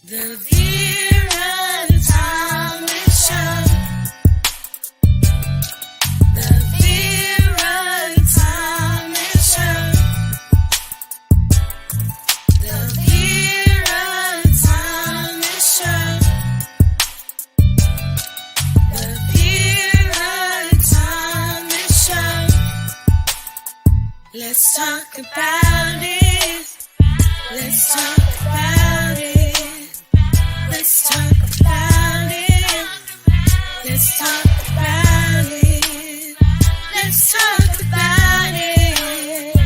The Vera Show. The Vera Show. The Vera Show. The Vera Show. Let's talk about it. Let's talk about it. Let's talk about it. Let's talk about it. Let's talk about it.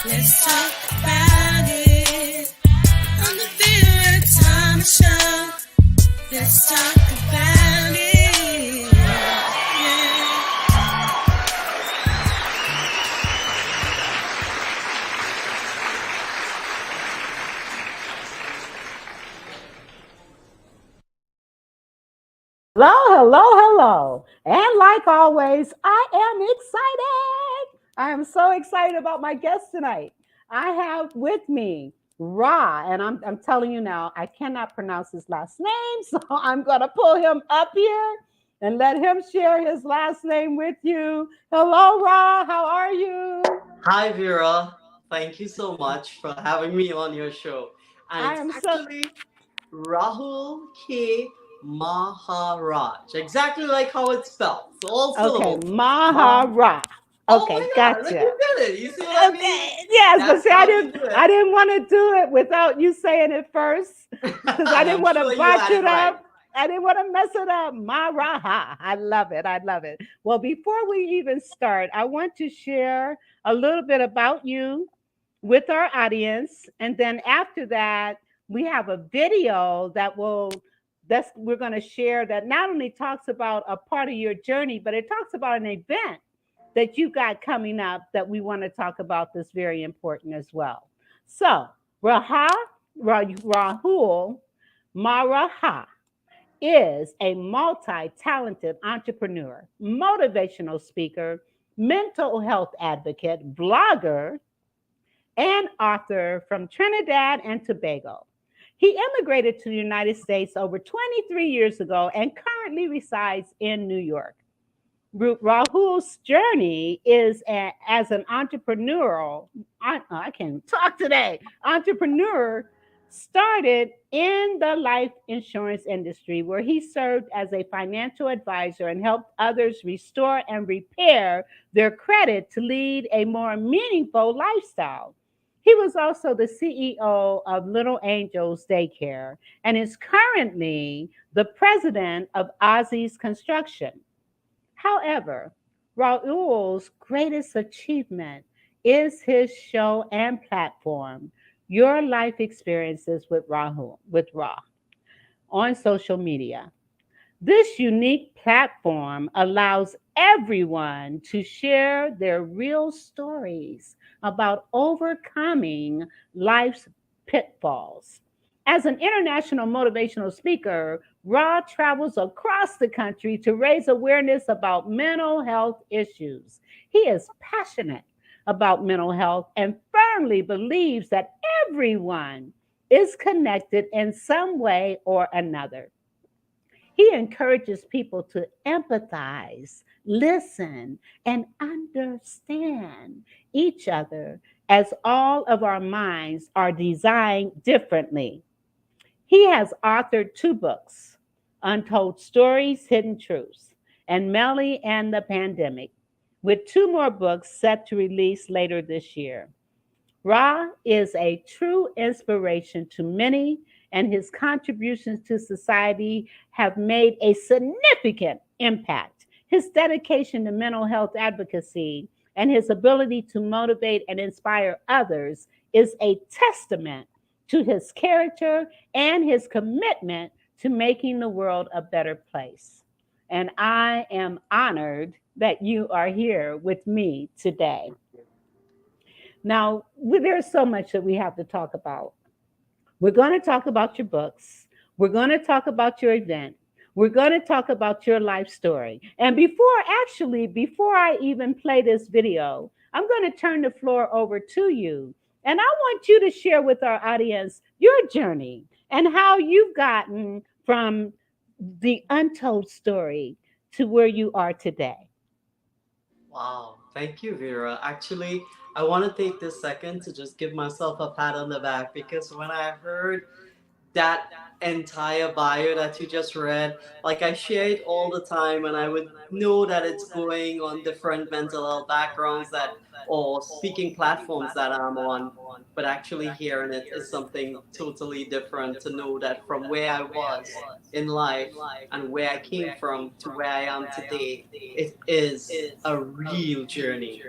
Let's talk about it. On the Vera Show. Let's talk about it. Yeah. Hello, hello, hello. And like always, I am excited. I am so excited about my guest tonight. I have with me Ra, and I'm telling you now, I cannot pronounce his last name, so I'm going to pull him up here and let him share his last name with you. Hello, Ra, how are you? Hi, Vera. Thank you so much for having me on your show. And it's actually Rahul K. Maharaj, exactly like how it's spelled. So all syllables. Okay, Maharaj. Oh Okay, my God! gotcha. Look, you did it. You see what I mean? Okay, yes, but That's see, how you do it. I didn't want to do it without you saying it first because I didn't I'm want to sure you botch had it it right. up. I didn't want to mess it up. Maraha. I love it. I love it. Well, before we even start, I want to share a little bit about you with our audience. And then after that, we have a video that's we're going to share that not only talks about a part of your journey, but it talks about an event that you got coming up that we want to talk about that's very important as well. So, Rahul Maraha is a multi-talented entrepreneur, motivational speaker, mental health advocate, blogger, and author from Trinidad and Tobago. He immigrated to the United States over 23 years ago and currently resides in New York. Rahul's journey is as an entrepreneurial, I can't talk today, entrepreneur started in the life insurance industry where he served as a financial advisor and helped others restore and repair their credit to lead a more meaningful lifestyle. He was also the CEO of Little Angels Daycare and is currently the president of Ozzy's Construction. However, Raul's greatest achievement is his show and platform, Your Life Experiences with Ra, on social media. This unique platform allows everyone to share their real stories about overcoming life's pitfalls. As an international motivational speaker, Ra travels across the country to raise awareness about mental health issues. He is passionate about mental health and firmly believes that everyone is connected in some way or another. He encourages people to empathize, listen, and understand each other as all of our minds are designed differently. He has authored two books, Untold Stories, Hidden Truths, and Melly and the Pandemic, with two more books set to release later this year. Ra is a true inspiration to many, and his contributions to society have made a significant impact. His dedication to mental health advocacy and his ability to motivate and inspire others is a testament to his character and his commitment to making the world a better place. And I am honored that you are here with me today. Now, there's so much that we have to talk about. We're going to talk about your books. We're going to talk about your event. We're going to talk about your life story. And before I even play this video, I'm going to turn the floor over to you. And I want you to share with our audience your journey and how you've gotten from the untold story to where you are today. Wow, thank you, Vera. Actually, I want to take this second to just give myself a pat on the back because when I heard that entire bio that you just read, like I share it all the time, and I would know that it's going on different mental health backgrounds that or speaking platforms that I'm on, but actually hearing it is something totally different to know that from where I was in life and where I came from to where I am today, it is a real journey.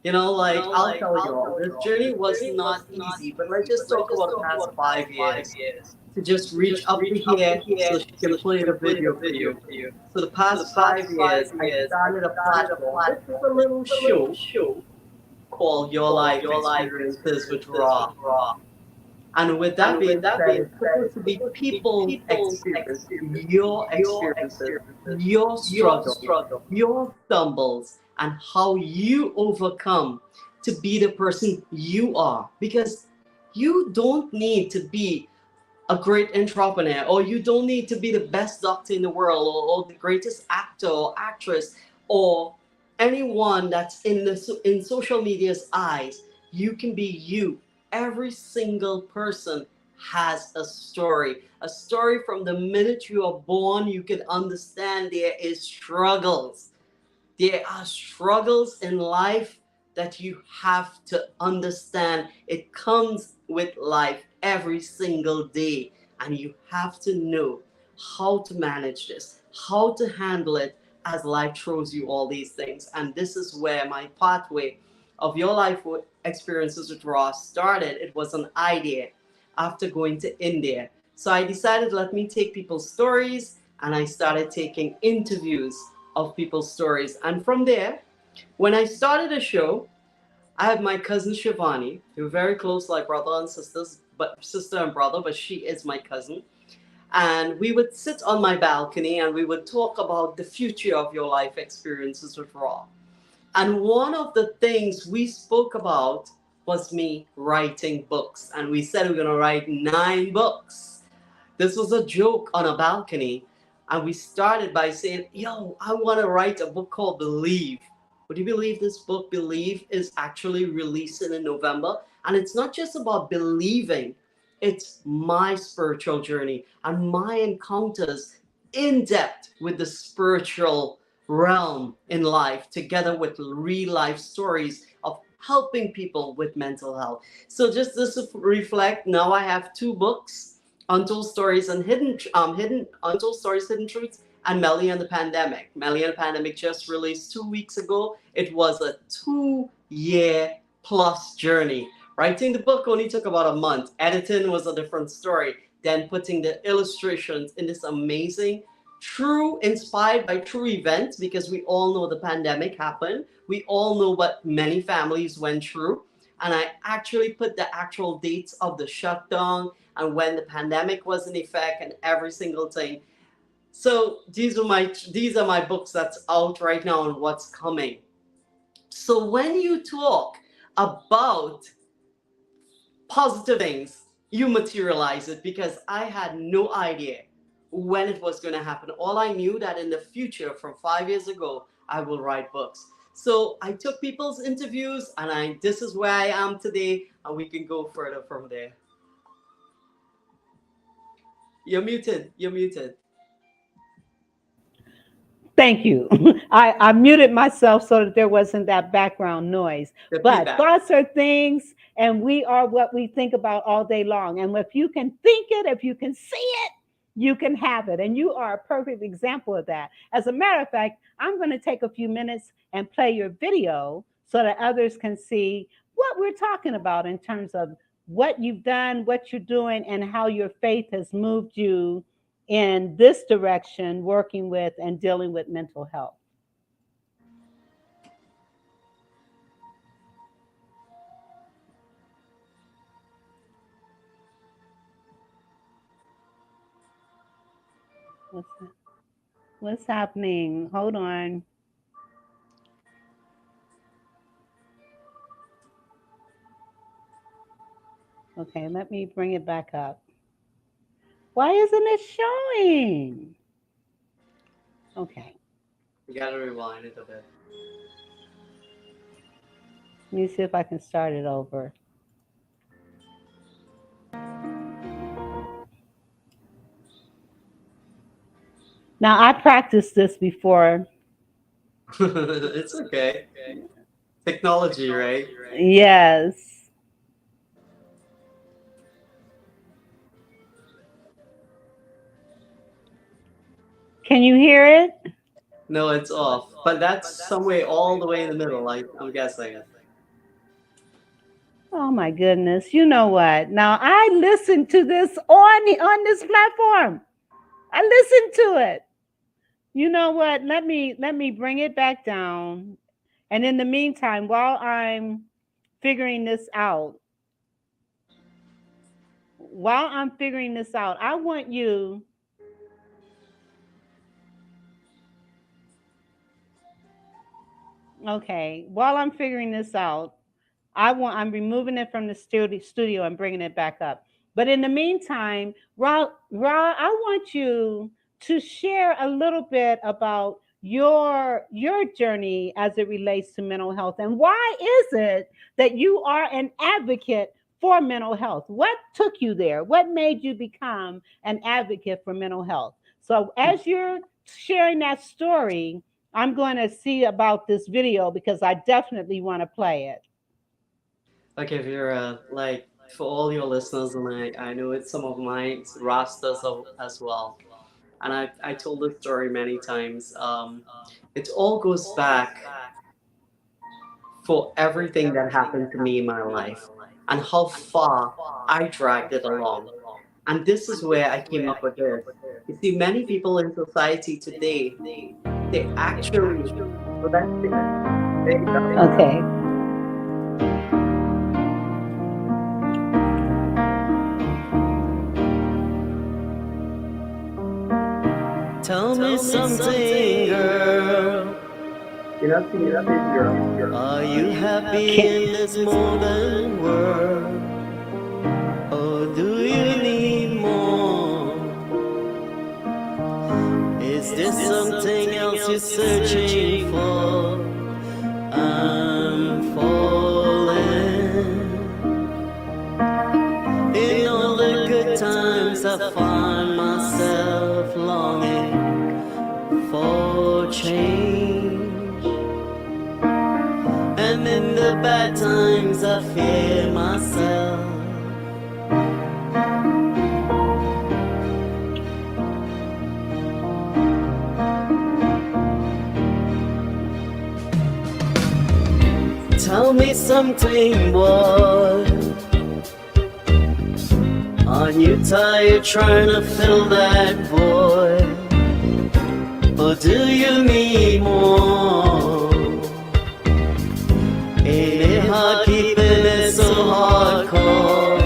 Like I'll tell you all, this journey was not easy, but let's just talk about the past 5 years to just reach up to here so she can play the video for you. So the past 5 years, I started a platform. This is a little show called Your Life Experiences with Raw. And with that being said, it's supposed to be people's experiences, your struggle, your stumbles, and how you overcome to be the person you are. Because you don't need to be a great entrepreneur, or you don't need to be the best doctor in the world, or the greatest actor or actress, or anyone that's in social media's eyes. You can be you. Every single person has a story from the minute you are born. You can understand there is struggles. There are struggles in life that you have to understand. It comes with life every single day, and you have to know how to manage this, how to handle it as life throws you all these things. And this is where my pathway of Your Life Experiences with Ross started. It was an idea after going to India. So I decided, let me take people's stories, and I started taking interviews of people's stories. And from there, when I started a show, I have my cousin Shivani. We're very close, like brother and sisters, but sister and brother, but she is my cousin. And we would sit on my balcony and we would talk about the future of Your Life Experiences with Raw. And one of the things we spoke about was me writing books. And we said we're going to write 9 books. This was a joke on a balcony. And we started by saying, yo, I want to write a book called Believe. Would you believe this book, Believe, is actually releasing in November? And it's not just about believing, it's my spiritual journey and my encounters in depth with the spiritual realm in life, together with real life stories of helping people with mental health. So just this to reflect, now I have 2 books, Untold Stories and Untold Stories, Hidden Truths, and Melly and the Pandemic. Melly and the Pandemic just released 2 weeks ago. It was a 2-year plus journey. Writing the book only took about a month. Editing was a different story. Then putting the illustrations in this amazing, true, inspired by true events, because we all know the pandemic happened. We all know what many families went through. And I actually put the actual dates of the shutdown and when the pandemic was in effect and every single thing. So these are my books that's out right now and what's coming. So when you talk about positive things, you materialize it, because I had no idea when it was going to happen. All I knew that in the future, from 5 years ago, I will write books. So I took people's interviews, and this is where I am today, and we can go further from there. You're muted. You're muted. Thank you. I muted myself so that there wasn't that background noise. The But feedback. thoughts are things, and we are what we think about all day long. And if you can think it, if you can see it, you can have it. And you are a perfect example of that. As a matter of fact, I'm going to take a few minutes and play your video so that others can see what we're talking about in terms of what you've done, what you're doing, and how your faith has moved you in this direction, working with and dealing with mental health. What's happening? Hold on. Okay, let me bring it back up. Why isn't it showing? Okay. You gotta rewind it a bit. Let me see if I can start it over. Now, I practiced this before. It's okay. Technology, right? Yes. Can you hear it? No, it's off. But that's somewhere all the way in the middle, I'm guessing. Oh my goodness. You know what? Now I listened to this on this platform. I listened to it. You know what? Let me bring it back down. And in the meantime, while I'm figuring this out, I want you okay, while I'm figuring this out, I'm removing it from the studio and bringing it back up. But in the meantime, I want you to share a little bit about your journey as it relates to mental health, and why is it that you are an advocate for mental health? What took you there? What made you become an advocate for mental health? So as you're sharing that story, I'm going to see about this video because I definitely want to play it. Okay, Vera, like for all your listeners, and I know it's some of my rosters as well. And I told this story many times. It all goes back for everything that happened to me in my life and how far I dragged it along. And this is where I came up with this. You see, many people in society today, they actually, well, that's it. Okay. Tell me something, girl. Are you happy in this modern world? Or do you need more? Is there something else you're searching for? I'm falling. In all the good times I find myself longing for change, and in the bad times I fear myself. Tell me something, boy. Aren't you tired trying to fill that void? Or do you need more? Ain't it hard keeping it so hardcore?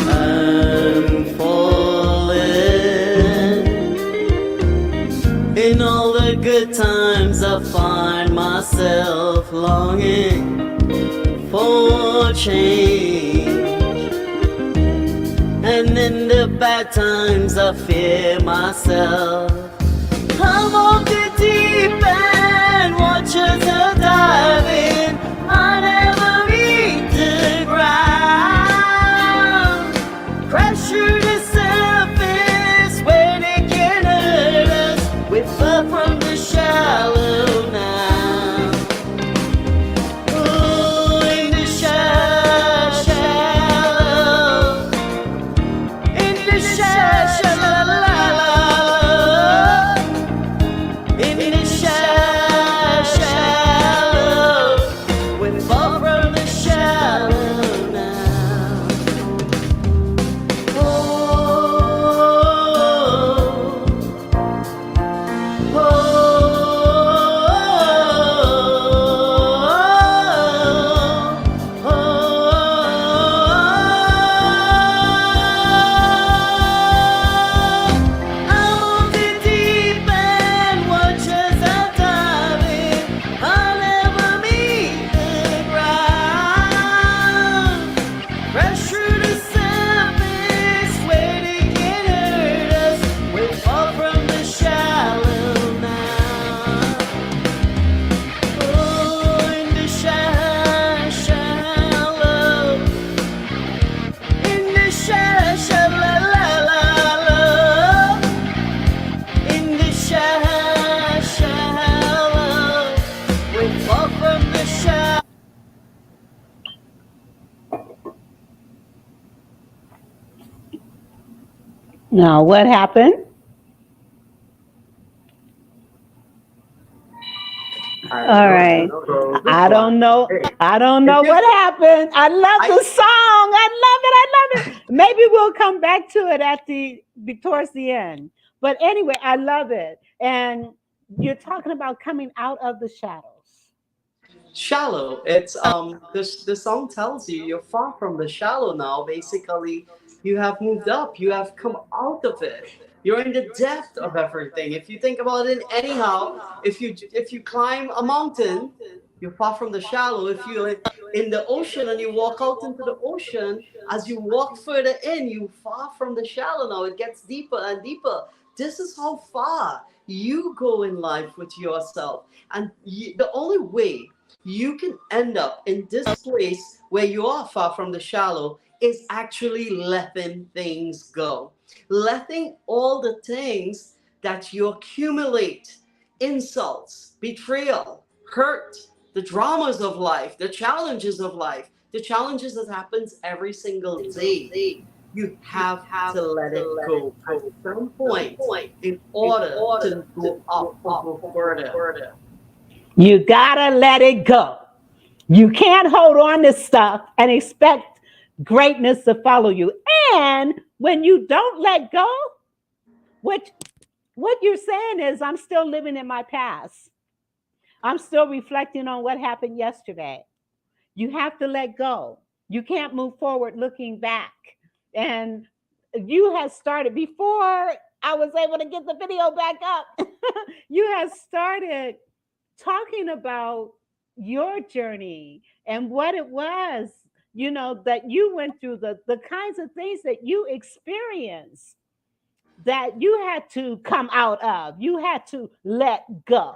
I'm falling. In all the good times I find myself longing for change, and in the bad times I fear myself. I'm off the deep end, watchers are diving. I never reach the ground. Crash through the surface where they can hurt us. We fell from the shallow now. Ooh, in the shallow, in the shallow. In the shallow, Now, what happened? All right. I don't know. I don't know what happened. I love the song. I love it. I love it. Maybe we'll come back to it at towards the end. But anyway, I love it. And you're talking about coming out of the shadows. Shallow. It's the song tells you you're far from the shallow now. Basically, you have moved up. You have come out of it. You're in the depth of everything. If you think about it anyhow, if you climb a mountain, you're far from the shallow. If you're in the ocean and you walk out into the ocean, as you walk further in, you far from the shallow now. It gets deeper and deeper. This is how far you go in life with yourself. And the only way you can end up in this place where you are far from the shallow is actually letting things go. Letting all the things that you accumulate, insults, betrayal, hurt, the dramas of life, the challenges that happens every single day. You have to let it go at some point in order to go up or go further. You gotta let it go. You can't hold on to stuff and expect greatness to follow you. And when you don't let go, what what you're saying is I'm still living in my past. I'm still reflecting on what happened yesterday. You have to let go. You can't move forward looking back. And you had started before I was able to get the video back up. You had started talking about your journey and what it was, that you went through, the kinds of things that you experienced that you had to come out of, you had to let go.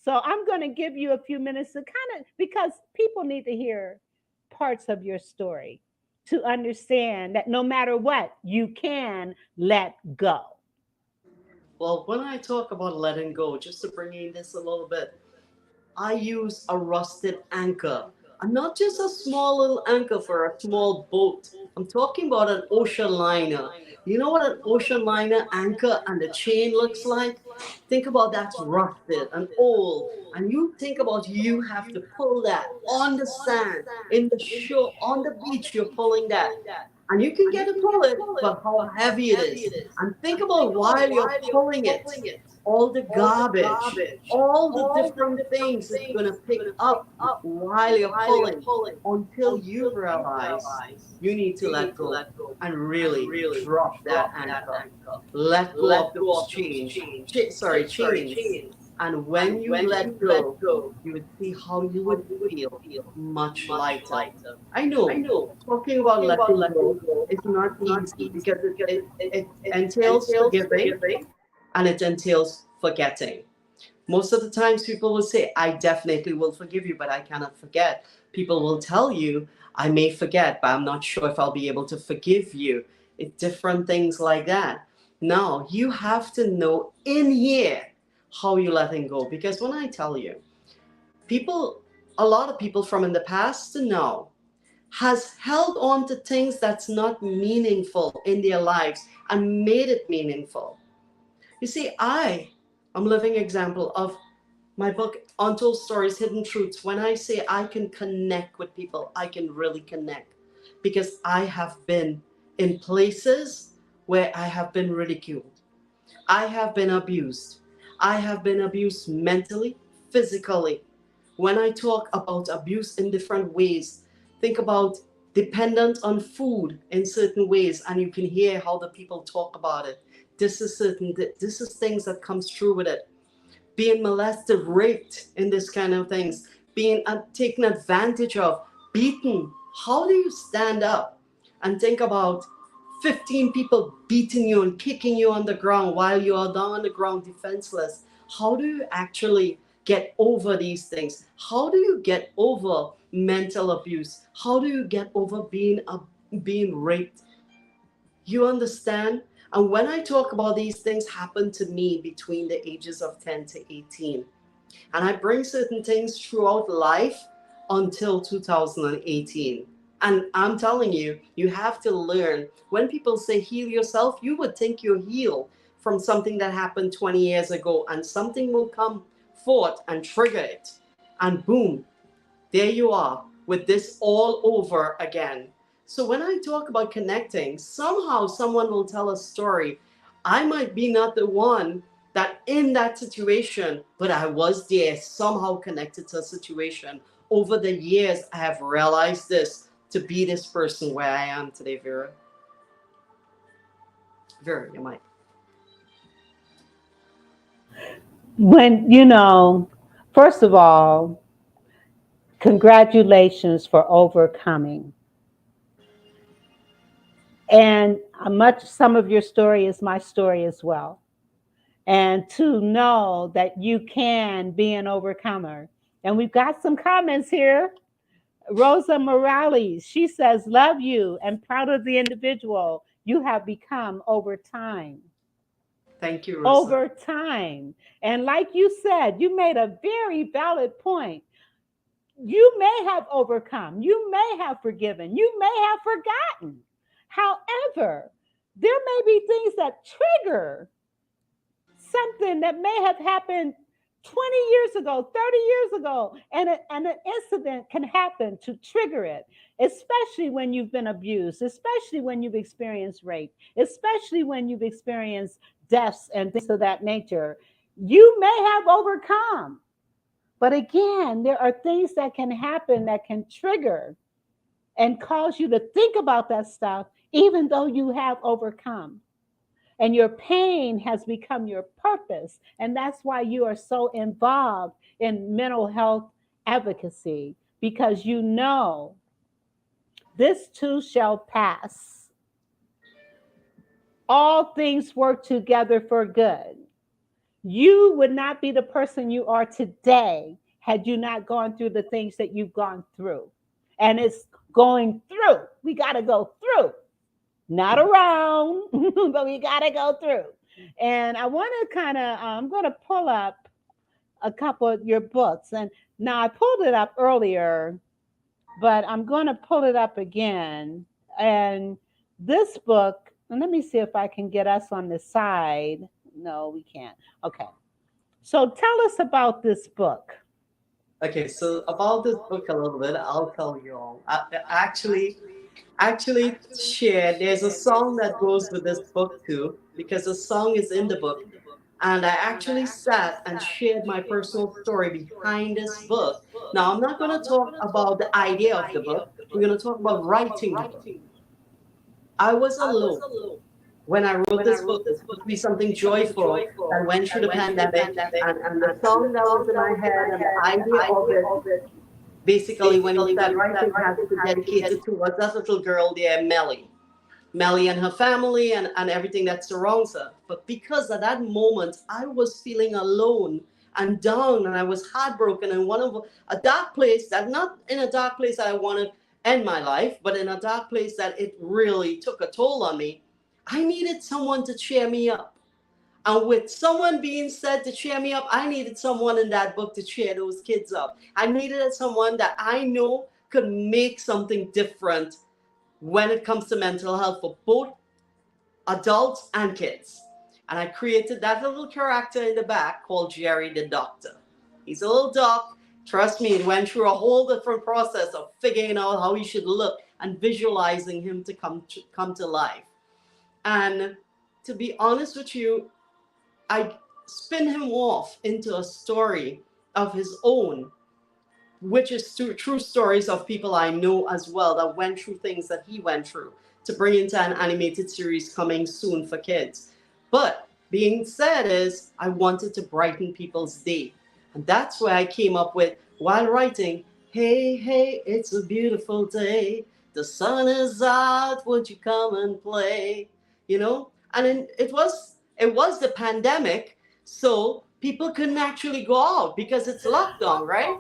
So I'm going to give you a few minutes to kind of, because people need to hear parts of your story to understand that no matter what, you can let go. Well, when I talk about letting go, just to bring in this a little bit, I use a rusted anchor. And not just a small little anchor for a small boat. I'm talking about an ocean liner. You know what an ocean liner anchor and the chain looks like? Think about that's rusted and old. And you think about you have to pull that on the sand, in the shore, on the beach, you're pulling that. And you can get to pull it, but how heavy it is. And think about while you're pulling it, all the garbage, all the different things it's going to pick up while you're pulling until you realize you need to let go and really drop that anchor. Let go of those chains. And when you let go, you would see how you would feel much lighter. I know talking about letting go is not easy because it entails forgiving and it entails forgetting. Most of the times, people will say, I definitely will forgive you, but I cannot forget. People will tell you, I may forget, but I'm not sure if I'll be able to forgive you. It's different things like that. Now, you have to know in here how you're letting go. Because when I tell you, people, a lot of people from in the past to now, has held on to things that's not meaningful in their lives and made it meaningful. You see, I am a living example of my book, Untold Stories, Hidden Truths. When I say I can connect with people, I can really connect because I have been in places where I have been ridiculed. I have been abused. I have been abused mentally, physically. When I talk about abuse in different ways, think about dependent on food in certain ways, and you can hear how the people talk about it. This is things that comes through with it. Being molested, raped in this kind of things, being taken advantage of, beaten. How do you stand up and think about 15 people beating you and kicking you on the ground while you are down on the ground defenseless? How do you actually get over these things? How do you get over mental abuse? How do you get over being raped? You understand? And when I talk about these things happen to me between the ages of 10 to 18, and I bring certain things throughout life until 2018. And I'm telling you, you have to learn. When people say heal yourself, you would think you're healed from something that happened 20 years ago, and something will come forth and trigger it. And boom, there you are with this all over again. So when I talk about connecting, somehow someone will tell a story. I might be not the one that in that situation, but I was there, somehow connected to a situation. Over the years, I have realized this to be this person where I am today, Vera. Vera, you might. When, first of all, congratulations for overcoming. And some of your story is my story as well. And to know that you can be an overcomer. And we've got some comments here. Rosa Morales, she says, love you and proud of the individual you have become over time. Thank you, Rosa. Over time. And like you said, you made a very valid point. You may have overcome, you may have forgiven, you may have forgotten. However, there may be things that trigger something that may have happened 20 years ago, 30 years ago, and an incident can happen to trigger it, especially when you've been abused, especially when you've experienced rape, especially when you've experienced deaths and things of that nature. You may have overcome, but again, there are things that can happen that can trigger and cause you to think about that stuff, even though you have overcome. And your pain has become your purpose. And that's why you are so involved in mental health advocacy, because you know this too shall pass. All things work together for good. You would not be the person you are today had you not gone through the things that you've gone through. And it's going through. We got to go through, not around, but we got to go through. And I want to I'm going to pull up a couple of your books. And now I pulled it up earlier, but I'm going to pull it up again. And this book, and let me see if I can get us on the side. No, we can't. Okay. So tell us about this book. Okay, so about this book a little bit, I'll tell you all. Actually shared. There's a song that goes with this book too, because the song is in the book. And I actually sat and shared my personal story behind this book. Now, I'm not going to talk about the idea of the book. We're going to talk about writing the book. I was alone when I wrote this book. It's supposed to be something joyful that went through the pandemic. And the song that was in my head and the idea of it, basically, when you start writing, has to be dedicated towards that little girl there, Melly. Melly and her family and everything that surrounds her. But because at that moment I was feeling alone and down and I was heartbroken and one of a dark place, that not in a dark place that I wanted to end my life, but in a dark place that it really took a toll on me, I needed someone to cheer me up. And with someone being said to cheer me up, I needed someone in that book to cheer those kids up. I needed someone that I know could make something different when it comes to mental health for both adults and kids. And I created that little character in the back called Jerry the Doctor. He's a little doc. Trust me, it went through a whole different process of figuring out how he should look and visualizing him to come to life. And to be honest with you, I spin him off into a story of his own, which is true stories of people I know as well that went through things that he went through, to bring into an animated series coming soon for kids. But being said is, I wanted to brighten people's day. And that's where I came up with, while writing, hey, hey, it's a beautiful day. The sun is out, won't you come and play? You know? And it was the pandemic, so people couldn't actually go out because it's lockdown, right?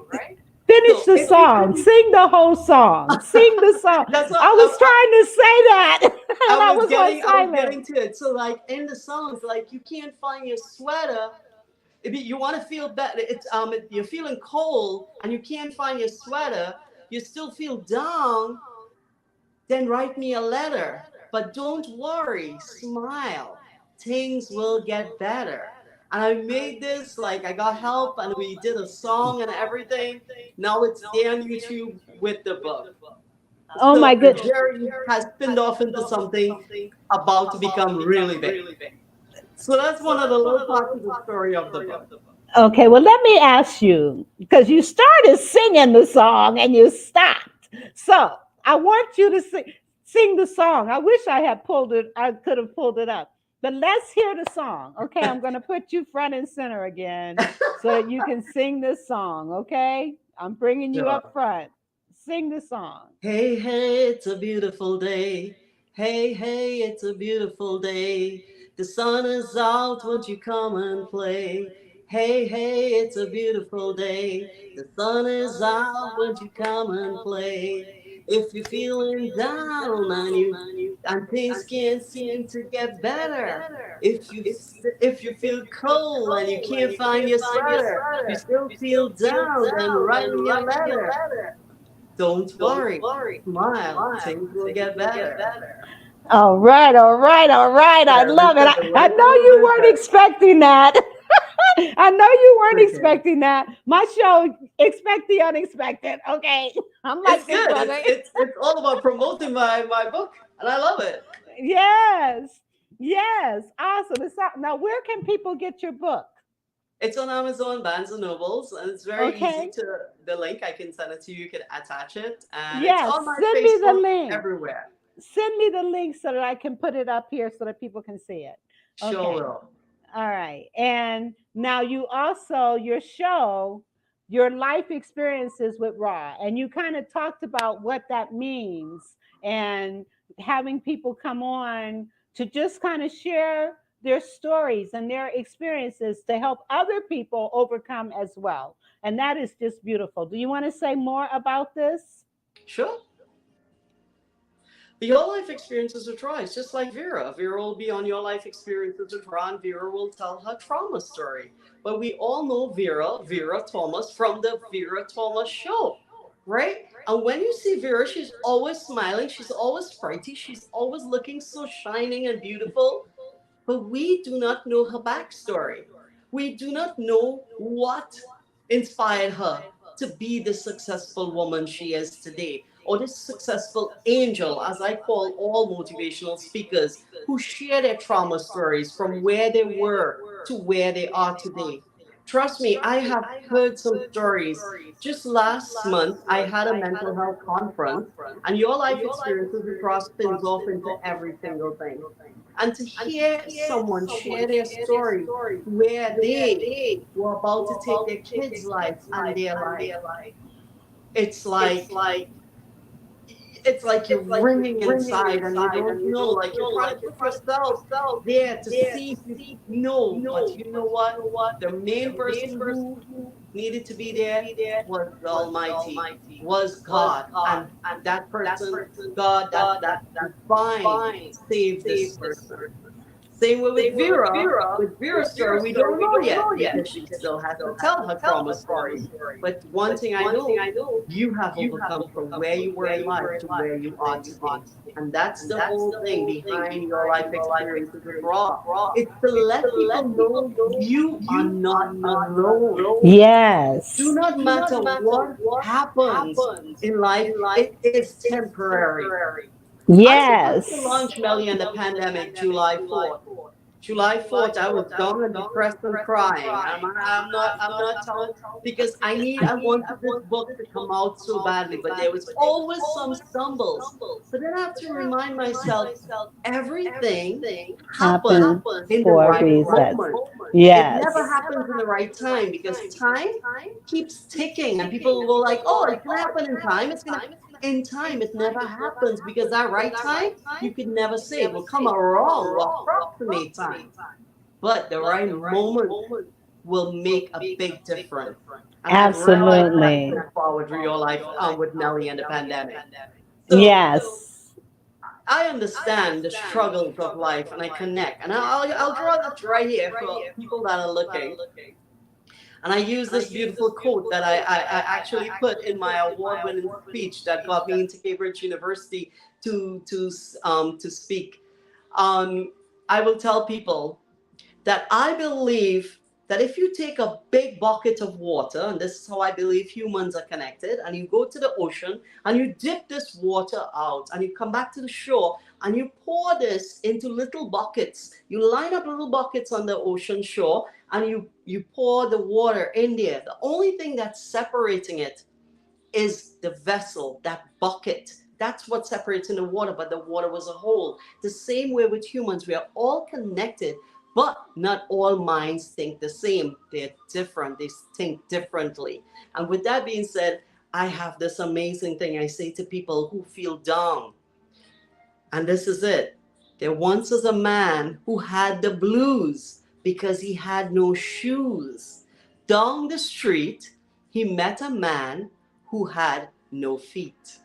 Finish So the if you song. couldn't, Sing the whole song. Sing the song. that's what I was trying to say that, and I was on I was silent. getting to it. So like in the songs, like you can't find your sweater. If you want to feel better, you're feeling cold and you can't find your sweater. You still feel down. then write me a letter. But don't worry, smile. Things will get better. And I made this, like, I got help and we did a song and everything. Now it's there on YouTube with the book. Oh So my the goodness. journey has spinned off into something about to become really big. So that's one of the little parts of the story of the book. Okay, well, let me ask you because you started singing the song and you stopped. So I want you to sing the song. I wish I had pulled it, I could have pulled it up. But let's hear the song. Okay, I'm going to put you front and center again so that you can sing this song. Okay, I'm bringing you Sure. up front. Sing the song. Hey, hey, it's a beautiful day. Hey, hey, it's a beautiful day. The sun is out, won't you come and play? Hey, hey, it's a beautiful day. The sun is out, won't you come and play? If you're feeling down and things can't seem to get better, if you feel cold and you can't find your sweater, you still feel down, then write me a letter. Don't worry, smile, things will get better. All right, all right, all right. I love it. Listen, I know you weren't expecting that. I know you weren't okay. expecting that. My show, expect the unexpected. Okay. I'm It's like Big good. Brother. It's all about promoting my book, and I love it. Yes. Yes. Awesome. Now, where can people get your book? It's on Amazon, Barnes and Nobles, and it's very easy Okay. to the link. I can send it to you. You can attach it, and it's Yes. on my Send me the Facebook link. everywhere. Send me the link so that I can put it up here so that people can see it. Sure Okay. will. All right. And now you also, your show, your life experiences with Raw, and you kind of talked about what that means and having people come on to just kind of share their stories and their experiences to help other people overcome as well. And that is just beautiful. Do you want to say more about this? Sure. Your life experiences with Ra. It's just like Vera. Vera will be on your life experiences with Ra, and Vera will tell her trauma story. But we all know Vera Thomas, from the Vera Thomas show, right? And when you see Vera, she's always smiling, she's always pretty, she's always looking so shining and beautiful. But we do not know her backstory. We do not know what inspired her to be the successful woman she is today, or this successful angel, as I call all motivational speakers who share their trauma stories from where they were to where they are today. Trust me, I have heard some stories. Just last month, I had a mental health conference, and your life experiences across spins off into every single thing. And to hear someone share their story where they were about to take their kids' life and their life, it's like it's like you're ringing inside and you don't know, like you're trying to put yourself there to see if you know. But you know what? The main person who needed to be there was the Almighty, was God. And that person, God, that divine saved this person. Same way with Vera. With Vera's story, we don't know yet because she still has to tell her trauma story. But one thing I know, you have overcome from where you were in life to where you are today. And that's the whole thing behind your life experiences with Raw. It's to let people know you are not alone. Do Yes. not matter what happens in life, it is temporary. I supposed to Yes. launch Melly and the Pandemic July 4th. July 4th, I was down and depressed and crying. I'm not telling because I wanted this book to come out so badly, but there was always some stumbles. But then I have to remind myself, everything happens Happen in the for a right reason. moment. It Yes. never happens in the right time because time keeps ticking and people will go like, oh, it's gonna happen in time. It's gonna in time. It never happens because that right time you could never say it will come around or approximate time. But the right moment will make a big difference. And I've realized that Absolutely. so far with real life with Melly and the pandemic. So Yes. I understand the struggles of life and I connect. And I'll draw this right here for people that are looking. And I use this beautiful quote that I actually put in my award-winning speech that got me into Cambridge University to speak. Um, I will tell people that I believe that if you take a big bucket of water, and this is how I believe humans are connected, and you go to the ocean and you dip this water out and you come back to the shore and you pour this into little buckets. You line up little buckets on the ocean shore and you pour the water in there. The only thing that's separating it is the vessel, that bucket. That's what separates in the water, but the water was a whole. The same way with humans, we are all connected, but not all minds think the same. They're different, they think differently. And with that being said, I have this amazing thing I say to people who feel down. And this is it. There once was a man who had the blues because he had no shoes. Down the street, he met a man who had no feet.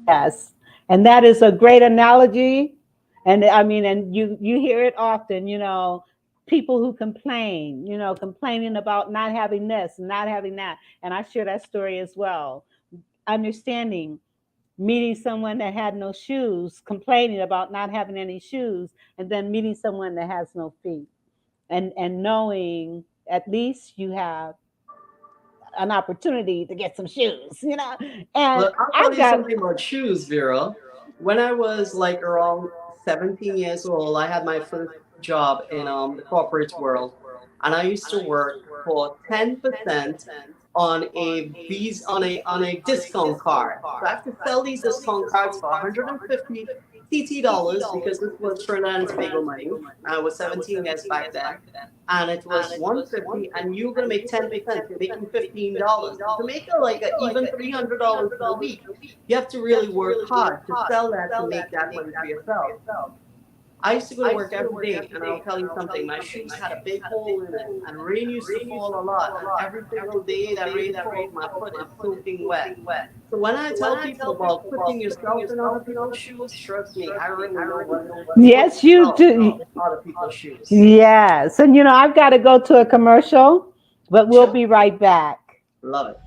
Yes. And that is a great analogy. And I mean, and you hear it often, people who complain, complaining about not having this and not having that. And I share that story as well. Understanding, meeting someone that had no shoes, complaining about not having any shoes, and then meeting someone that has no feet. And knowing at least you have an opportunity to get some shoes, And Well, I'll tell you something about shoes, Vera. When I was like around 17 years old, I had my first job in the corporate world, and I used to work for 10% on a on a discount card. So I have to sell these discount cards for 150 TT dollars because this was Trinidad and Tobago money. I was 17 years back then, and it was 150, and you're gonna make 10%. You're making $15 to make it like even $300 for the week. You have to really work hard to sell that to make that money for yourself. I used to go to work every day, and I'll tell you something. My shoes had a big hole in it, and rain used to fall a lot. And every single day that rain falls, my foot is soaking wet. So when I tell people about putting yourself in other people's shoes, trust me, I really know what. Yes, you do. Other people's shoes. Yes, and I've got to go to a commercial, but we'll be right back. Love it.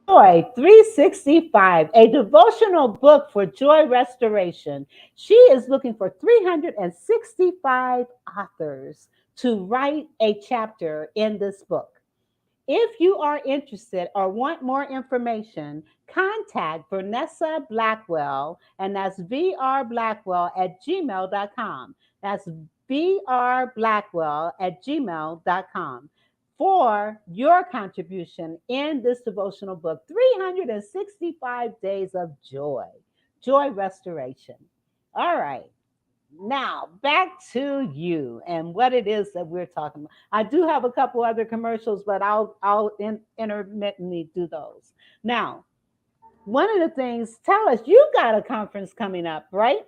Joy 365, a devotional book for joy restoration. She is looking for 365 authors to write a chapter in this book. If you are interested or want more information, contact Vanessa Blackwell, and that's vrblackwell@gmail.com. That's vrblackwell@gmail.com for your contribution in this devotional book, 365 Days of Joy, Joy Restoration. All right. Now, back to you and what it is that we're talking about. I do have a couple other commercials, but I'll intermittently do those. Now, one of the things, tell us, you got a conference coming up, right?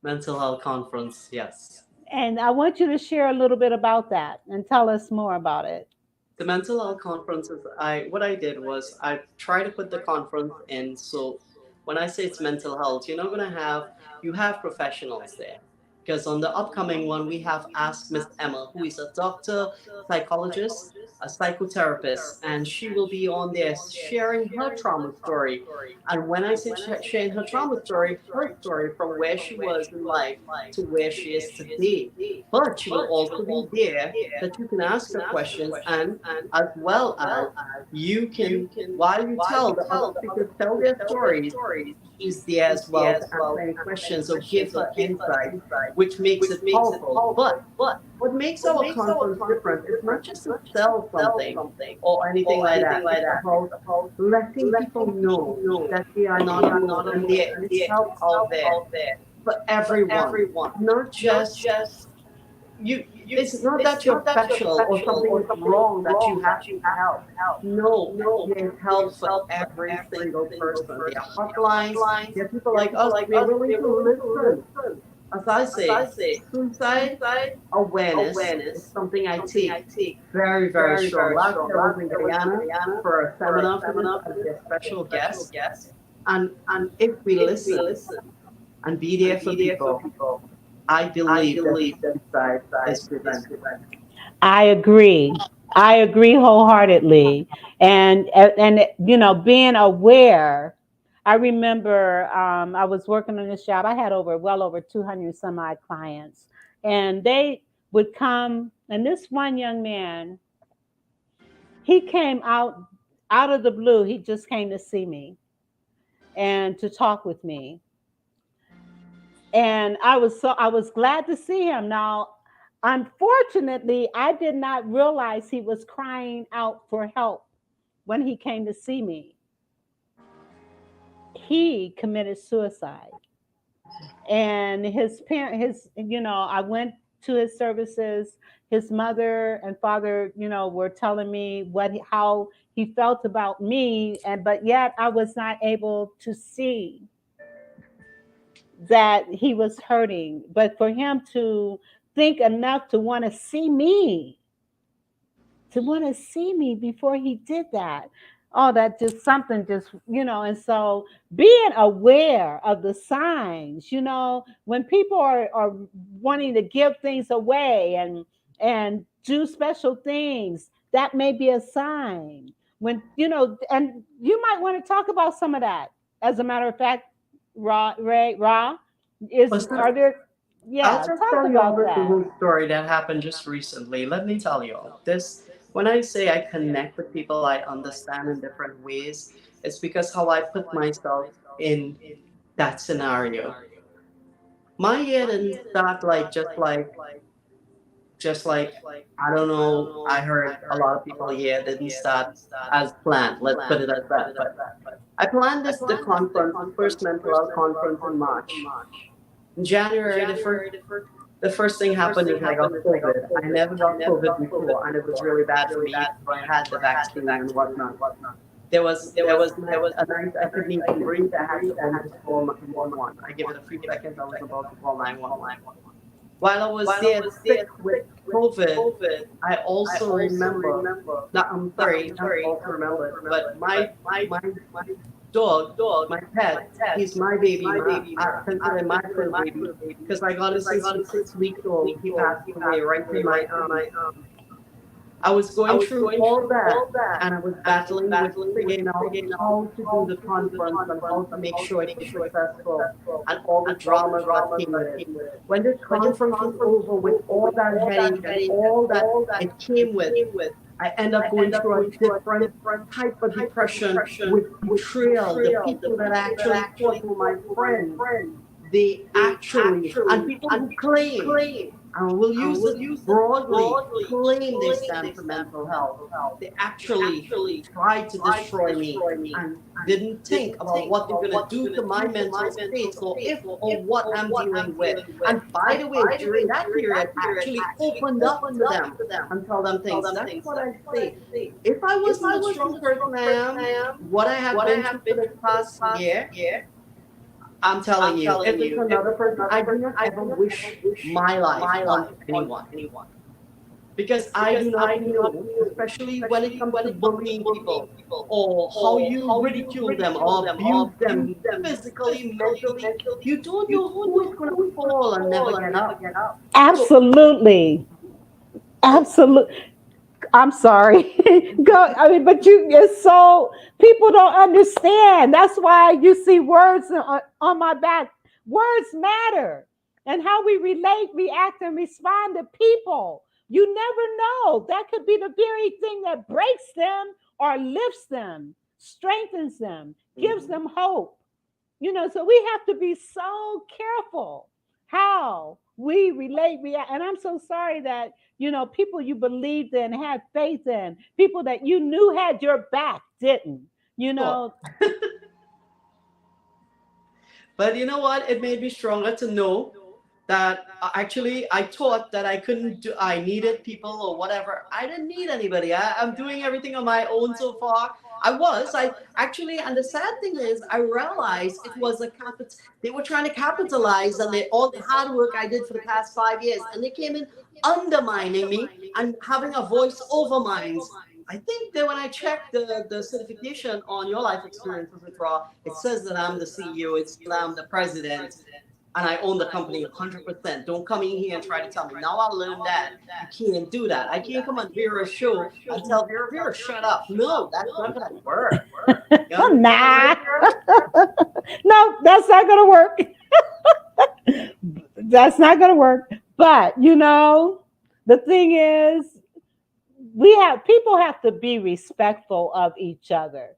Mental health conference, yes. And I want you to share a little bit about that and tell us more about it. The mental health conference is what I did was I tried to put the conference in. So when I say it's mental health, you're not gonna have you have professionals there. because on the upcoming one we have asked Miss Emma, who is a doctor, psychologist, a psychotherapist, and she will be on there sharing her trauma story. And when I say sharing her trauma story, her story from where she was in life to where she is today. But she will also be there that you can ask her questions, and as well as you can, while you tell the other speakers tell their stories, she's there as well to answer any questions or give her insight, which makes it powerful. But what makes our conference different is not just to sell something or anything like that. It's about letting people know that they are not alone and there is help out there for everyone. Not just you. It's not that you're special or something is wrong that you have to help. No, there's help for every single person. There are hotlines. There are people like us. We're willing to listen. As I say, suicide awareness is something I take very, very strong. Last year I was in Guyana for a seminar for this as their special guest. And if we listen and be there for people, I believe that suicide is prevented. I agree. I agree wholeheartedly. And being aware. I remember I was working on this job. I had well over 200 some odd clients, and they would come. And this one young man, he came out of the blue. He just came to see me and to talk with me. And I was glad to see him. Now, unfortunately, I did not realize he was crying out for help when he came to see me. He committed suicide. And his parent his I went to his services. His mother and father, were telling me how he felt about me, and but yet I was not able to see that he was hurting. But for him to think enough to want to see me before he did that. Oh, that just something and so being aware of the signs, when people are wanting to give things away and do special things, that may be a sign. When, and you might want to talk about some of that. As a matter of fact, Ra, are there, I'll yeah, just talk tell you all about this that. little story that happened just recently. Let me tell you all this. When I say I connect with people, I understand in different ways. It's because how I put myself in that scenario. My year didn't start like just like I don't know. I heard a lot of people here didn't start as planned. Let's put it as that. But I planned the conference, the first mental health conference in March. In January, the first thing happened is I got COVID. I never got COVID before, and it was really bad for me. I had the vaccine and whatnot. A night I couldn't even breathe. I had to almost call 911. I give it a few seconds. I was about to call 911. While I was there sick with COVID, I also remember. Now, I'm sorry, I also remember, but my dog, my pet, he's my baby. I consider my fur baby because I got him since he was 6 weeks old. He passed away right in my I was going through all that, and I was battling with figuring out how to do the conference and how to make sure it was successful, and all the dramas that came with it. When this conference was over, with all that headache and all that it came with, I end up going through a different type of depression with betrayal. The people that I actually thought were my friends, they actually, and people who claim, and we'll use it broadly, claim they stand for mental health. They actually tried to destroy me and didn't think about what they're going to do to my mental state or if or what I'm dealing with. And by the way, during that period, I actually opened up to them and tell them things. That's what I say. If I wasn't the strong person I am, what I have been through for the past year, I'm telling you, if it's another person, I do not ever wish my life on anyone. because I do not know, especially when it comes to bullying people or how you ridicule them or abuse them physically, mentally. You don't know who is going to fall and never get up. So, Absolutely. Absolutely. I'm sorry. Go. I mean, but you. It's so people don't understand. That's why you see words on my back. Words matter, and how we relate, react, and respond to people. You never know. That could be the very thing that breaks them or lifts them, strengthens them, gives mhm. them hope. So we have to be so careful how we relate, react. And I'm so sorry that, people you believed in, had faith in, people that you knew had your back didn't, you Sure. know. But you know what? It made me stronger to know that actually I thought that I couldn't do, I needed people or whatever. I didn't need anybody. I'm doing everything on my own so far. I actually, and the sad thing is, I realized it was they were trying to capitalize on all the hard work I did for the past 5 years, and they came in undermining me and having a voice over mine. I think that when I checked the certification on your life experiences with Raw, it says that I'm the CEO, it says that I'm the president, and I own the company 100%. Don't come in here and try to tell me. Now I learned that you can't do that. I can't come on Vera's show and tell Vera, shut up. No, that's not going to work. You understand, Nah. right, Vera? No, that's not going to work. That's not going to work. But, the thing is, people have to be respectful of each other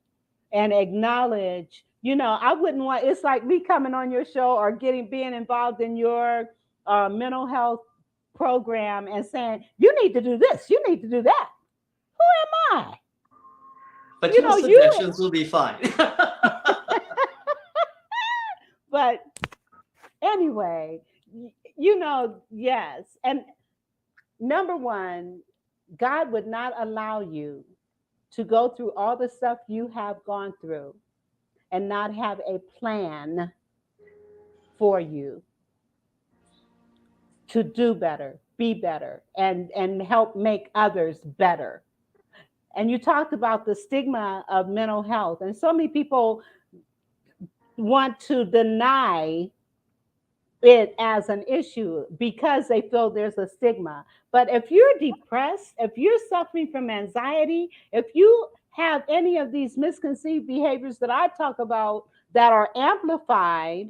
and acknowledge, I wouldn't want, it's like me coming on your show or being involved in your mental health program and saying, you need to do this, you need to do that. Who am I? But You your know, you, suggestions will be fine. but anyway, yes. And number one, God would not allow you to go through all the stuff you have gone through and not have a plan for you to do better, be better, and help make others better. And you talked about the stigma of mental health, and so many people want to deny it as an issue because they feel there's a stigma. But if you're depressed, if you're suffering from anxiety, if you have any of these misconceived behaviors that I talk about that are amplified,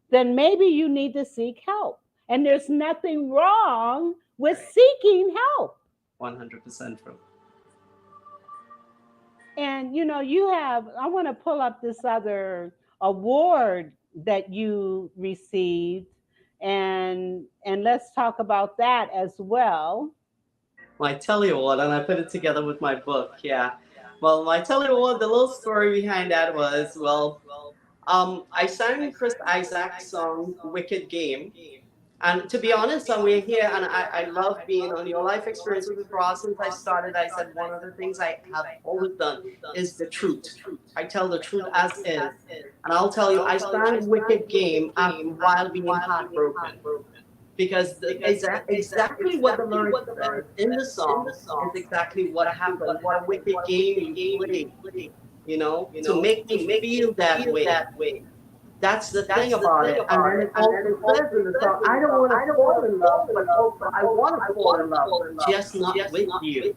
then maybe you need to seek help. And there's nothing wrong with Right. seeking help. 100% true. And I want to pull up this other award that you received, and let's talk about that as well. My Telly Award, and I put it together with my book. Yeah. Well, my Telly Award, the little story behind that was, well, I sang Chris Isaac's song "Wicked Game," and to be honest, we're here, and I love being on your life experiences with Ross. Since I started, I said one of the things I have always done is the truth. I tell the truth as is, and I'll tell you, I sang "Wicked Game" while being heartbroken because exactly what the lyrics says in the song is exactly what happened. What a wicked game you played, to make me feel that way. That's the thing about it. And then it also says in the song, I don't want to fall in love, but also I want to fall in love, just not with you.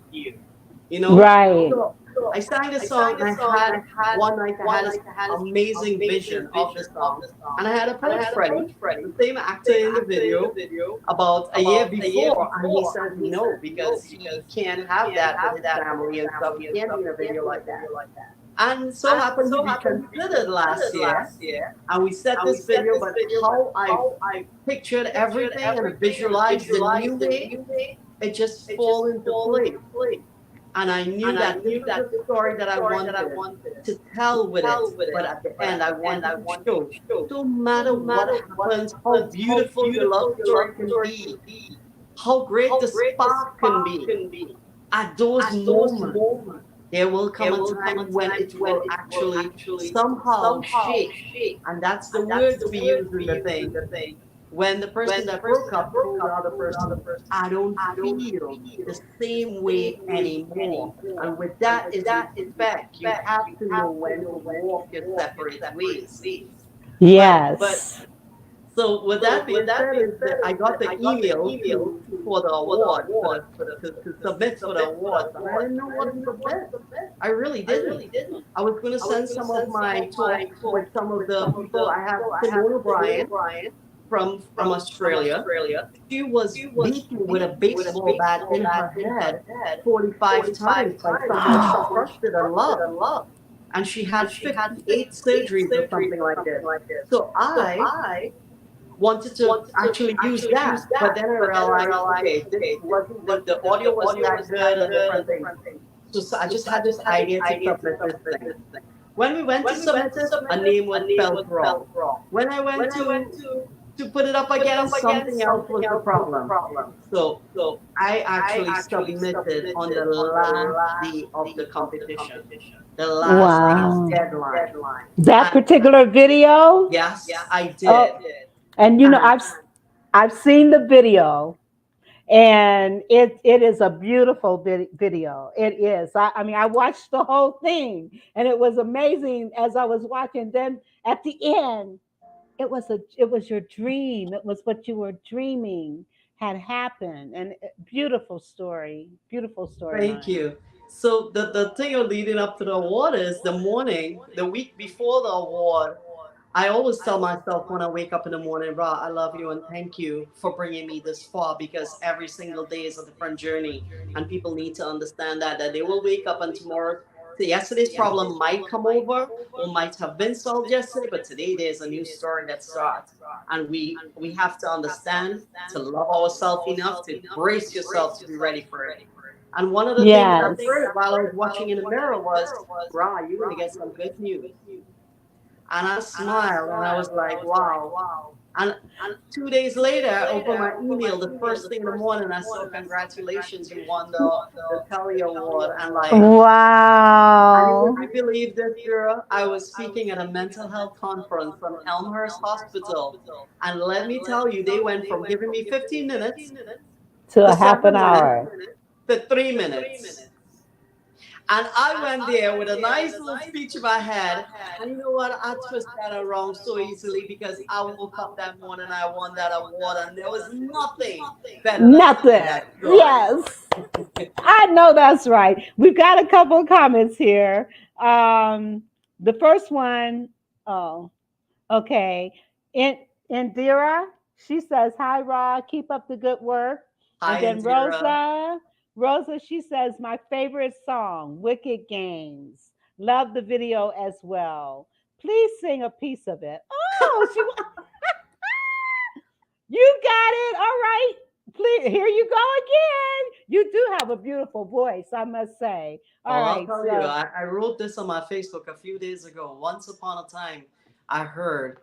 Right. So I sang this song, and I had one night I had this amazing vision of the song, and I had approached Freddie, the same actor in the video, about a year before, and he said no because he can't have that with his family and stuff. He can't be in a video like that. And so happened to be considered last year, and we set this video, but how I pictured everything and visualized the new way, it just fall into place. And I knew that this is the story that I wanted to tell with it. But at the end, I wanted to show, no matter what happens, how beautiful the love story can be, how great the spark can be. At those moments, there will come a time when it will actually somehow shake. And that's the words we use in the thing. when the person that broke up told the other person, I don't feel the same way anymore. And with that is respect. You have to know when to walk your separate ways. But Yes. so with that being said, is that I got the email to for the award for to submit for the awards, and I didn't know what to submit. I really didn't. I was going to send some of my talk with some of the people. I have Simone O'Brien from Australia. She was beaten with a baseball bat in her head 45 times by someone she trusted and loved. And she had 58 surgeries or something like this. So I wanted to actually use that, but then I realized, okay, this wasn't the audio wasn't that good and different things. So I just had this idea to submit this thing. When we went to submit it, a name was spelled wrong. When I went to put it up again, something else was the problem. So I actually submitted on the last day of the competition, the last day Wow. deadline. That And particular video? yes, I Oh, did. and And I've seen the video, and it is a beautiful video. It is. I mean, I watched the whole thing, and it was amazing as I was watching. Then at the end, it was your dream. It was what you were dreaming had happened, and beautiful story, beautiful thank storyline. you. So the thing of leading up to the award is the morning, the week before the award, I always tell myself when I wake up in the morning, Ra, I love you and thank you for bringing me this far because every single day is a different journey. And people need to understand that they will wake up and tomorrow, so yesterday's problem might come over or might have been solved yesterday, but today there's a new story that starts. And we have to understand to love ourselves enough to brace yourself to be ready for it. And one of the things I Yes. heard while I was watching in the mirror was, Ra, you're going to get some good news. And I smiled and I was like, wow. And 2 days later, I opened my email. The first thing in the morning, I saw, congratulations, you won the Telly Award. And like, and would Wow. you believe this, Vera? I was speaking at a mental health conference from Elmhurst Hospital. And let me tell you, they went from giving me 15 minutes To to a half an 7 minutes hour. to 3 minutes. And I went there with a nice little speech in my head. And you know what? I twisted that around so easily because I woke up that morning, I won that award, and there was nothing better than having Nothing. that joy. Yes. I know that's right. We've got a couple of comments here. The first one, oh, okay. In Indira, she says, "Hi, Rod. Keep up the good work." And Hi, then Indira. Rosa, she says, "My favorite song, Wicked Games. Love the video as well. Please sing a piece of it." Oh, you got it. All right. Please, here you go again. You do have a beautiful voice, I must say. All Oh, I'll right. tell you, So, I wrote this on my Facebook a few days ago. Once upon a time, I heard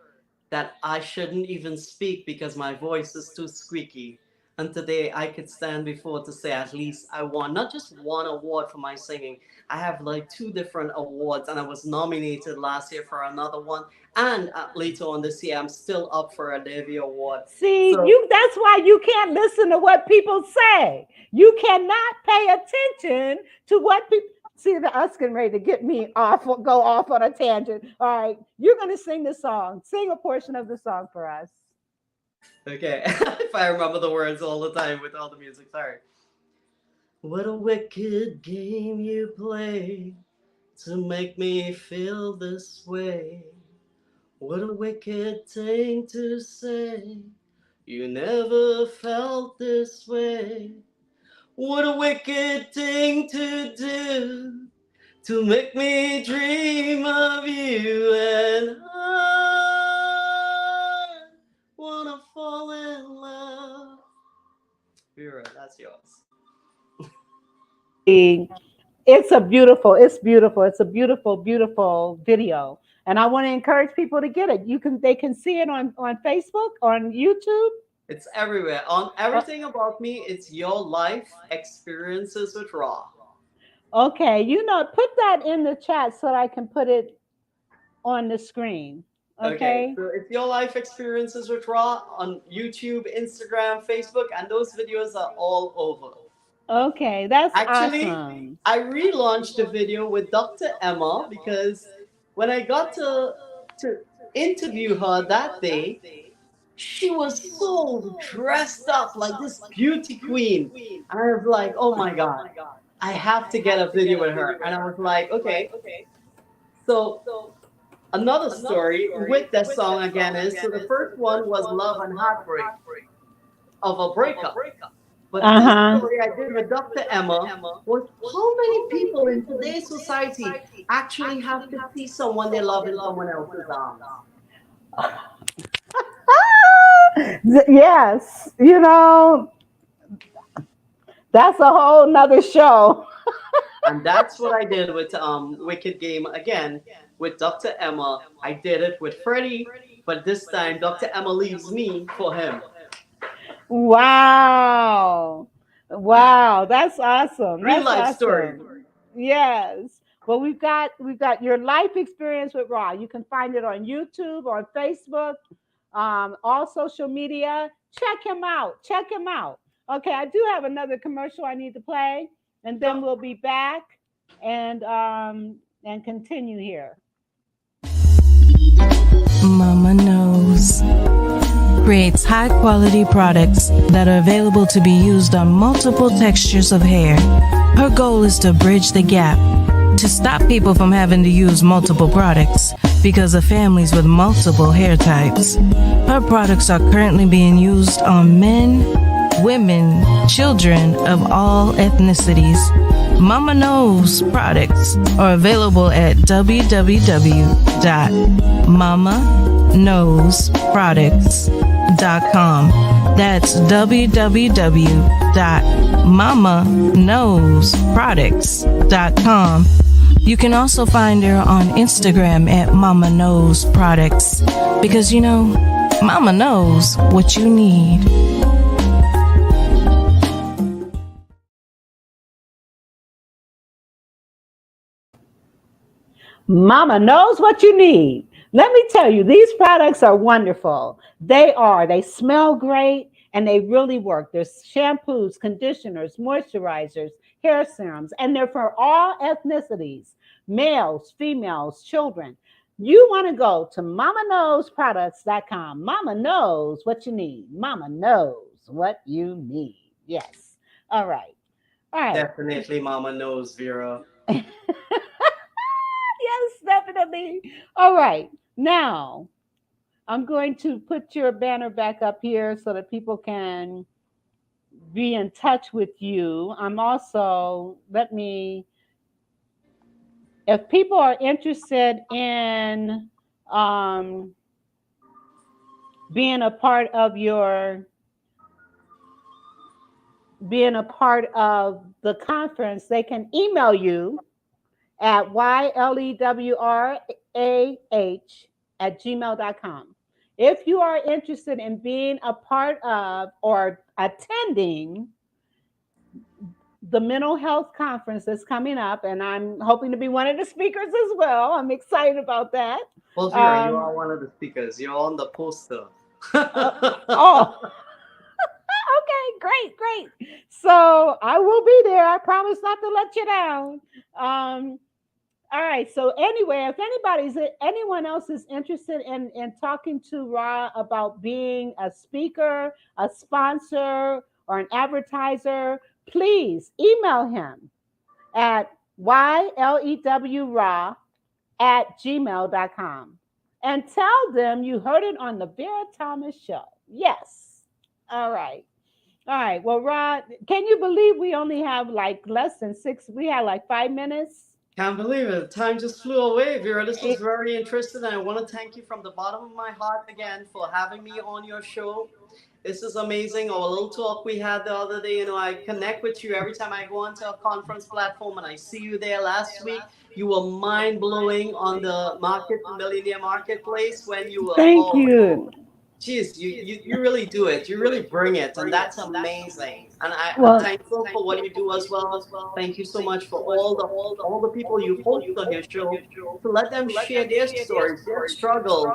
that I shouldn't even speak because my voice is too squeaky. And today I could stand before to say at least I won not just one award for my singing. I have like two different awards, and I was nominated last year for another one. And later on this year, I'm still up for a Davy Award. see, So you that's why you can't listen to what people say. You cannot pay attention to what people see. The us getting ready to get me off, go off on a tangent. All right, you're going to sing the song. Sing a portion of the song for us. okay, if I remember the words all the time with all the music, sorry. What a wicked game you play to make me feel this way. What a wicked thing to say. You never felt this way. What a wicked thing to do to make me dream of you, and I wanna fall in love. Vera, that's yours. See, it's a beautiful video. And I want to encourage people to get it. They can see it on Facebook, on YouTube. It's everywhere. On Uh, everything about me, it's your life experiences with Raw. okay, put that in the chat so that I can put it on the screen. Okay, Okay. so it's your life experiences with Ra on YouTube, Instagram, Facebook, and those videos are all over. Okay, that's Actually, awesome. I relaunched the video with Dr. Emma because when I got to interview her that day, she was so dressed up like this beauty queen. And I was like, oh my God, I have to get a video with her. And I was like, okay. So another story with that song again is so the first one was Love and Heartbreak of a breakup. But this Uh-huh. story I did with Dr. Emma was how many people in today's society actually have to see someone they love in someone else's arms. Yes, that's a whole nother show. And that's what I did with Wicked Game again with Dr. Emma. I did it with Freddie, but this time Dr. Emma leaves me for him. Wow. Wow, that's awesome. Real That's life story. awesome. Yes. Well, we've got your life experience with Raw. You can find it on YouTube, on Facebook, all social media. Check him out. Check him out. Okay, I do have another commercial I need to play, and then we'll be back and continue here. Mama Knows creates high quality products that are available to be used on multiple textures of hair. Her goal is to bridge the gap to stop people from having to use multiple products because of families with multiple hair types. Her products are currently being used on men, women, children of all ethnicities. Mama Knows products are available at www.mamaknowsproducts.com. That's www.mamaknowsproducts.com. You can also find her on Instagram at Mama Knows Products because Mama knows what you need. Mama knows what you need. Let me tell you, these products are wonderful. They are. They smell great and they really work. There's shampoos, conditioners, moisturizers, hair serums, and they're for all ethnicities, males, females, children. You want to go to mamaknowsproducts.com. Mama knows what you need. Mama knows what you need. Yes. All right. All right. Definitely Mama knows, Vera. Yes, definitely. All right. Now, I'm going to put your banner back up here so that people can be in touch with you. I'm also, if people are interested in being a part of the conference, they can email you at ylewrah@gmail.com. If you are interested in being a part of or attending the mental health conference that's coming up, and I'm hoping to be one of the speakers as well. I'm excited about that. Well, Vera, you are one of the speakers. You're on the poster. Oh, okay, great. So I will be there. I promise not to let you down. All right. So anyway, if anyone else is interested in talking to Ra about being a speaker, a sponsor, or an advertiser, please email him at ylewrah@gmail.com and tell them you heard it on the Vera Thomas Show. Yes. All right. All right. Well, Ra, can you believe we only have like less than 6? We had like 5 minutes. Can't believe it. Time just flew away, Vera. This was very interesting, and I want to thank you from the bottom of my heart again for having me on your show. This is amazing. Our little talk we had the other day, I connect with you every time I go onto a conference platform and I see you there last week. You were mind blowing on the millionaire marketplace when you were. Thank you. Geez, you really do it. You really bring it, and that's amazing. And I'm thankful for what you do as well. Thank you so much for all the people you host on your show to let them share their stories, their struggles,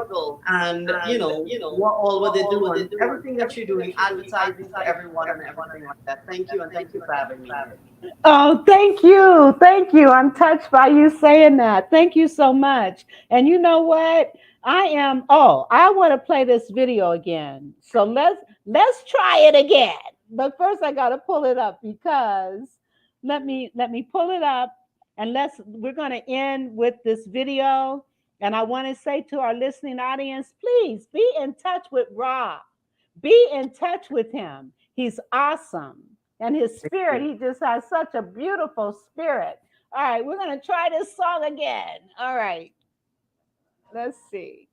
and what they do and everything that you're doing, advertising for everyone and everything like that. Thank you, and thank you for having me here. Oh, thank you. Thank you. I'm touched by you saying that. Thank you so much. And you know what? I want to play this video again. So let's try it again. But first I got to pull it up because let me pull it up and we're going to end with this video. And I want to say to our listening audience, please be in touch with Rob. Be in touch with him. He's awesome. And his spirit, he just has such a beautiful spirit. All right, we're going to try this song again. All right, let's see.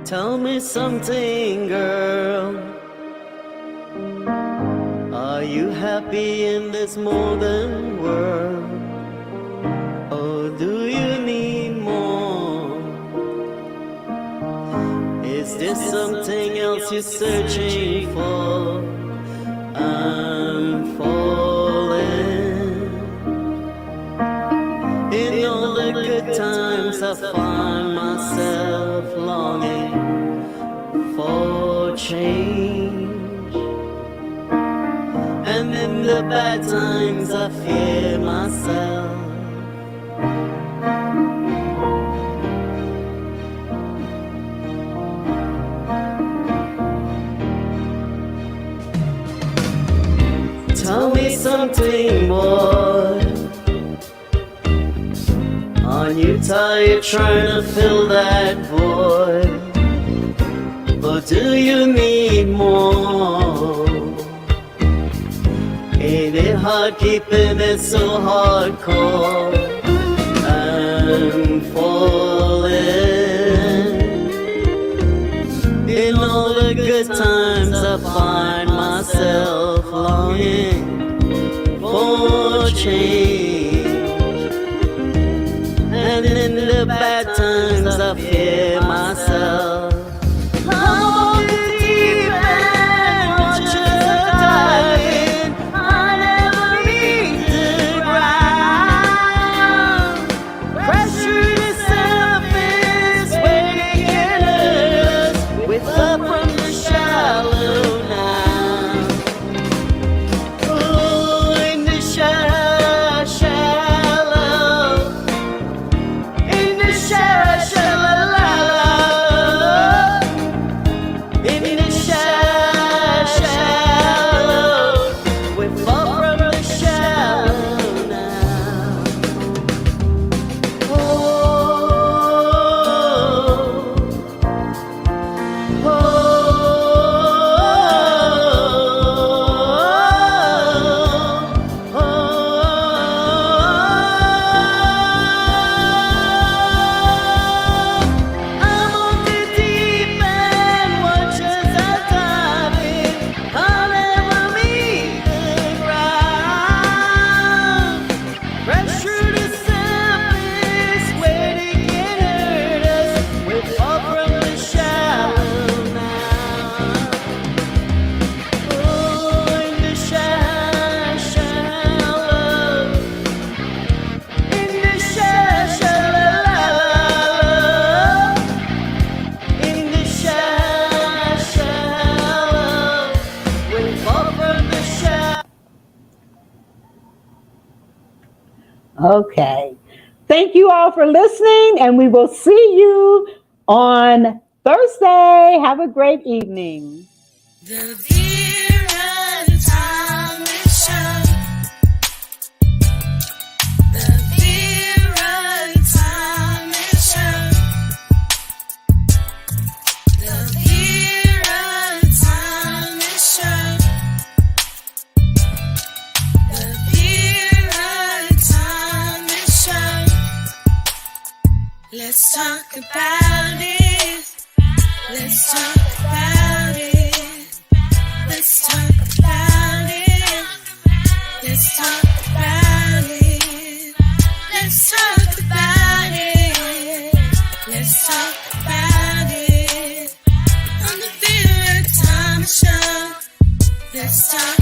Tell me something, girl. Are you happy in this modern world? Or do you need more? Is there something else you're searching for? I'm falling. In all the good times I find myself longing for change. And in the bad times I fear myself. Tell me something more. Aren't you tired trying to fill that void? Or do you need more? Ain't it hard keeping it so hardcore? I'm falling. In all the good times I find myself longing for change. And in the bad times I fear myself. I'm deep and watch us diving. I never reach the ground. Pressure the surface where they can hurt us. With love from the shallow now. Oh, in the shallow. Okay. Thank you all for listening, and we will see you on Thursday. Have a great evening. The Vera and Tommy Show. The Vera and Tommy Show. The Vera and Tommy Show. The Vera and Tommy Show. Let's talk about it. time.